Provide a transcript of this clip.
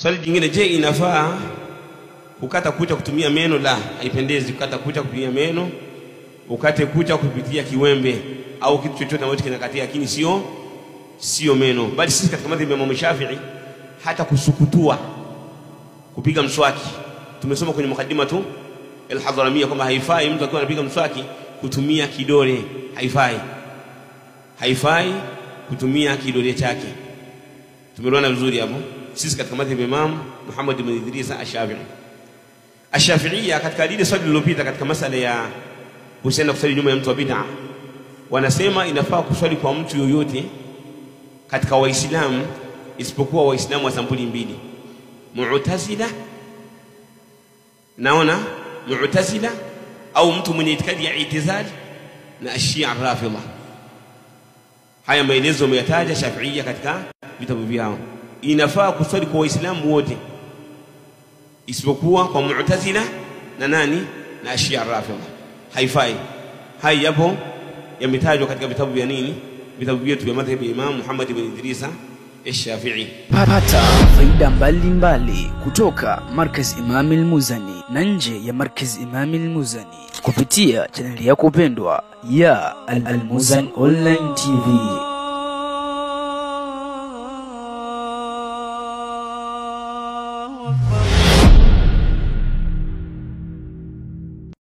Swali jingine, je, inafaa kukata kucha kutumia meno? La, haipendezi kukata kucha kutumia meno. Ukate kucha kupitia kiwembe au kitu chochote ambacho kinakatia, lakini sio meno. Bali sisi katika madhhabi ya Imam Shafi'i hata kusukutua, kupiga mswaki, tumesoma kwenye mukaddima tu al-Hadhramiyya kwamba haifai mtu akiwa anapiga mswaki kutumia kidole, haifai kutumia kidole chake. Tumeona vizuri hapo. Sisi katika madhhabi ya Imam Muhammad ibn Idris Ash-Shafi'iyya, katika lile swali lililopita katika masala ya kuhusiana kusali nyuma ya mtu wa bid'a, wanasema inafaa kuswali kwa mtu yoyote katika Waislamu isipokuwa Waislamu wa sampuli mbili: Mu'tazila, Mu'tazila au mtu mwenye itikadi ya itizali, na Shia Rafidha. Haya maelezo yameyataja Shafi'iyya katika vitabu vyao. Inafaa kuswali kwa Waislamu wote isipokuwa kwa Mu'tazila na Shia Rafidha. Haifai. Haya yapo yametajwa katika vitabu vya vitabu vyetu vya madhhabi ya Imam Muhammad ibn Idris Ash-Shafi'i. Pata faida mbalimbali kutoka Markaz Imam al-Muzani na nje ya Markaz Imam al-Muzani kupitia chaneli yako pendwa ya Al-Muzani Online TV.